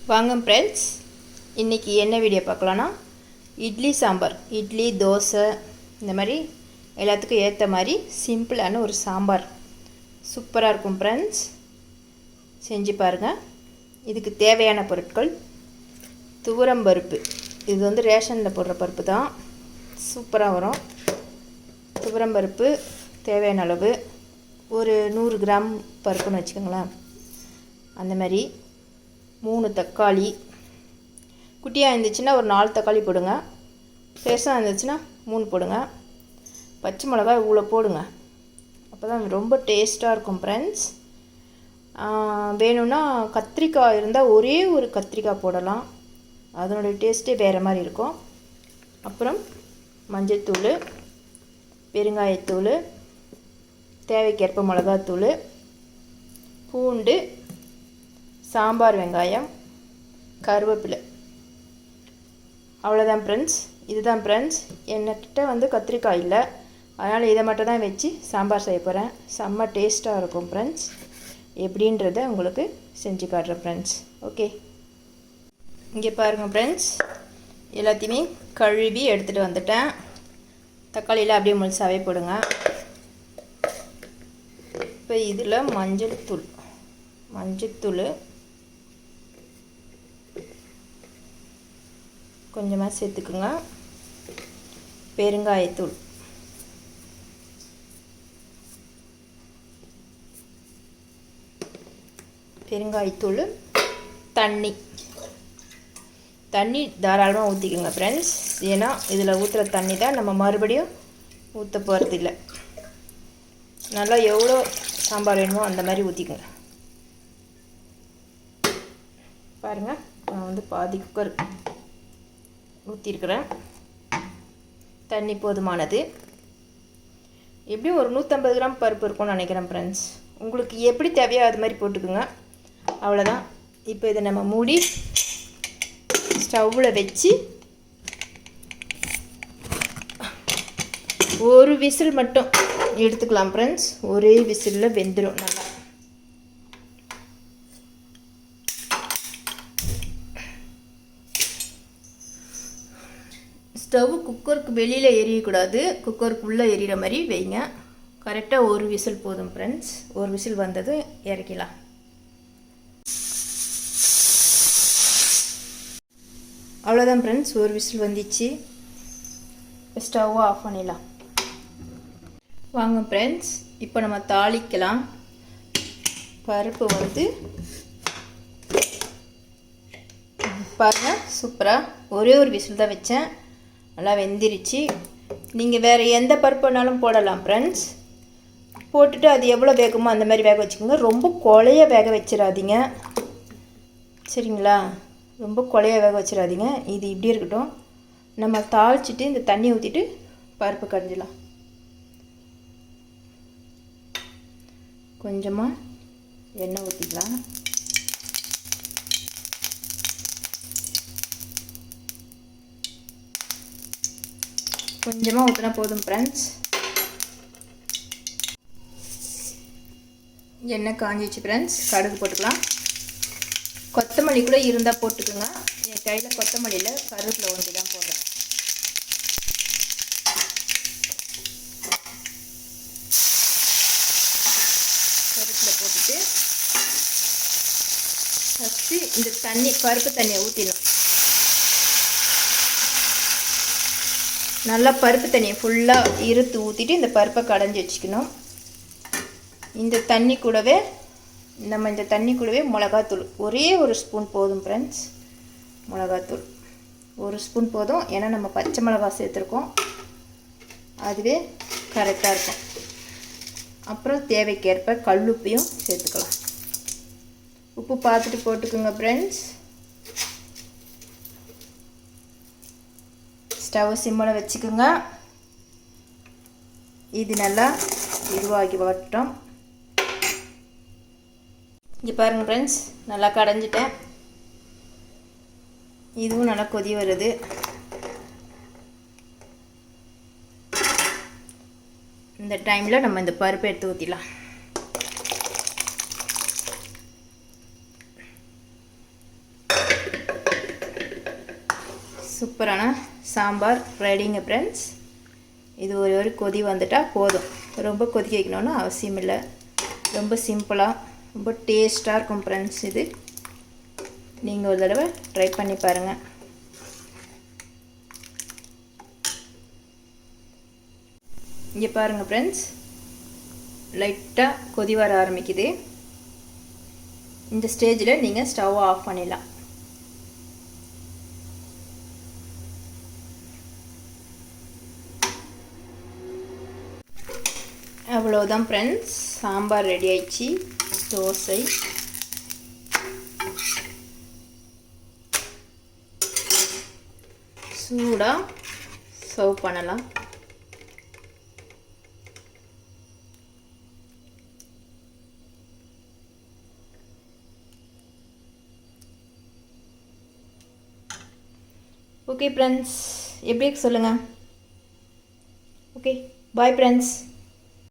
வாங்க ஃப்ரெண்ட்ஸ், இன்றைக்கி என்ன வீடியோ பார்க்கலான்னா இட்லி சாம்பார். இட்லி தோசை இந்த மாதிரி எல்லாத்துக்கும் ஏற்ற மாதிரி சிம்பிளான ஒரு சாம்பார் சூப்பராக இருக்கும் ஃப்ரெண்ட்ஸ். செஞ்சு பாருங்கள். இதுக்கு தேவையான பொருட்கள்: துவரம் பருப்பு. இது வந்து ரேஷனில் போடுற பருப்பு தான், சூப்பராக வரும். துவரம் பருப்பு தேவையான அளவு ஒரு 100 கிராம் பருப்புன்னு வச்சுக்கோங்களேன். அந்த மாதிரி 3 தக்காளி, குட்டியாக இருந்துச்சுன்னா ஒரு 4 தக்காளி போடுங்க. பெருசாக இருந்துச்சுன்னா 3 போடுங்க. பச்சை மிளகாய் இவ்வளோ போடுங்க, அப்போ தான் ரொம்ப டேஸ்ட்டாக இருக்கும் ஃப்ரெண்ட்ஸ். வேணும்னா கத்திரிக்காய் இருந்தால் ஒரே ஒரு கத்திரிக்காய் போடலாம், அதனுடைய டேஸ்ட்டே வேறு மாதிரி இருக்கும். அப்புறம் மஞ்சள்தூள், பெருங்காயத்தூள், தேவைக்கேற்ப மிளகாத்தூள், பூண்டு, சாம்பார் வெங்காயம், கருவேப்பிலை. அவ்வளோதான் ஃப்ரெண்ட்ஸ். இதுதான் ஃப்ரெண்ட்ஸ். என்கிட்ட வந்து கத்திரிக்காய் இல்லை, அதனால் இதை மட்டும் தான் வச்சு சாம்பார் செய்ய போகிறேன். செம்ம டேஸ்ட்டாக இருக்கும் ஃப்ரெண்ட்ஸ். எப்படின்றத உங்களுக்கு செஞ்சு காட்டுறேன் ஃப்ரெண்ட்ஸ். ஓகே, இங்கே பாருங்கள் ஃப்ரெண்ட்ஸ், எல்லாத்தையுமே கழுவி எடுத்துகிட்டு வந்துட்டேன். தக்காளியில் அப்படியே முழுசாவே போடுங்க. இப்போ இதில் மஞ்சள்தூள் கொஞ்சமாக சேர்த்துக்குங்க. பெருங்காயத்தூள், தண்ணி தாராளமாக ஊற்றிக்குங்க ஃப்ரெண்ட்ஸ். ஏன்னா இதில் ஊற்றுற தண்ணி தான் நம்ம மறுபடியும் ஊற்ற போகிறதில்ல. நல்லா எவ்வளோ சாம்பார் வேணுமோ அந்த மாதிரி ஊற்றிக்குங்க. பாருங்கள், நான் வந்து பாதி குக்கர் ஊற்றிருக்கிறேன். தண்ணி போதுமானது. எப்படியும் ஒரு 150 கிராம் பருப்பு இருக்கும்னு நினைக்கிறேன் ஃப்ரெண்ட்ஸ். உங்களுக்கு எப்படி தேவையோ அது மாதிரி போட்டுக்குங்க. அவ்வளோதான். இப்போ இதை நம்ம மூடி ஸ்டவ்வில் வச்சு ஒரு விசில் மட்டும் எடுத்துக்கலாம் ஃப்ரெண்ட்ஸ். ஒரே விசிலில் வெந்துடும் நல்லா. ஸ்டவ் குக்கருக்கு வெளியில் எரியக்கூடாது, குக்கருக்குள்ளே எரியிற மாதிரி வைங்க. கரெக்டாக ஒரு விசில் போதும் ஃப்ரெண்ட்ஸ். ஒரு விசில் வந்தது இறக்கலாம். அவ்வளோதான் ஃப்ரெண்ட்ஸ், ஒரு விசில் வந்துச்சு. ஸ்டவ்வை ஆஃப் பண்ணிடலாம். வாங்க ஃப்ரெண்ட்ஸ், இப்போ நம்ம தாளிக்கலாம். பருப்பு வந்து பாருங்கள், சூப்பராக ஒரே ஒரு விசில் தான் வச்சேன், நல்லா வெந்திருச்சு. நீங்கள் வேறு எந்த பருப்பு வேணாலும் போடலாம் ஃப்ரெண்ட்ஸ். போட்டுட்டு அது எவ்வளோ வேகுமோ அந்த மாதிரி வேக வச்சுக்கோங்க. ரொம்ப குழைய வேக வச்சிடாதீங்க, சரிங்களா? ரொம்ப குழைய வேக வச்சிடாதீங்க. இது இப்படி இருக்கட்டும். நம்ம தாளிச்சிட்டு இந்த தண்ணி ஊற்றிட்டு பருப்பு கடைஞ்சிடலாம். கொஞ்சமாக எண்ணெய் ஊற்றிக்கலாம். கொஞ்சமாக ஊற்றினா போதும் ஃப்ரெண்ட்ஸ். எண்ணெய் காஞ்சிச்சு ஃப்ரெண்ட்ஸ். கடுகு போட்டுக்கலாம். கொத்தமல்லி கூட இருந்தால் போட்டுக்குங்க. என் கையில் கொத்தமல்லியில் கருவேப்பிலை ஒண்டி தான் போடுறேன். கருவேப்பிலை போட்டுட்டு ஃபஸ்ட்டு இந்த பருப்பு தண்ணியை ஊற்றிடலாம். நல்லா பருப்பு தண்ணியை ஃபுல்லாக இருத்து ஊற்றிட்டு இந்த பருப்பை கடைஞ்சி வச்சுக்கணும். இந்த தண்ணி கூடவே மிளகாத்தூள் ஒரே ஒரு ஸ்பூன் போதும் ஃப்ரெண்ட்ஸ். மிளகாத்தூள் ஒரு ஸ்பூன் போதும், ஏன்னா நம்ம பச்சை மிளகாய் சேர்த்துருக்கோம், அதுவே கரெக்டாக இருக்கும். அப்புறம் தேவைக்கேற்ப கல்லுப்பையும் சேர்த்துக்கலாம். உப்பு பார்த்துட்டு போட்டுக்குங்க ஃப்ரெண்ட்ஸ். ஸ்டவ் சிம்மில் வச்சுக்கோங்க. இது நல்லா இதுவாகி வரட்டும். இங்கே பாருங்கள் ஃப்ரெண்ட்ஸ், நல்லா கடைஞ்சிட்டேன். இதுவும் நல்லா கொதி வருது. இந்த டைமில் நம்ம இந்த பருப்பை எடுத்து ஊற்றிடலாம். சூப்பரான சாம்பார் ரெடிங்க ஃப்ரெண்ட்ஸ். இது ஒரு கொதி வந்துட்டால் போதும். ரொம்ப கொதிக்க வைக்கணும்னு அவசியம் இல்லை. ரொம்ப சிம்பிளாக ரொம்ப டேஸ்ட்டாக இருக்கும் ஃப்ரெண்ட்ஸ். இது நீங்கள் ஒரு தடவை ட்ரை பண்ணி பாருங்கள். இங்கே பாருங்கள் ஃப்ரெண்ட்ஸ், லைட்டாக கொதி வர ஆரம்பிக்குது. இந்த ஸ்டேஜில் நீங்கள் ஸ்டவ் ஆஃப் பண்ணிடலாம். அவ்வளோதான் ஃப்ரெண்ட்ஸ், சாம்பார் ரெடி ஆயிடுச்சு. தோசை சூடாக சர்வ் பண்ணலாம். ஓகே ஃப்ரெண்ட்ஸ், எப்படி சொல்லுங்கள். Okay, bye friends.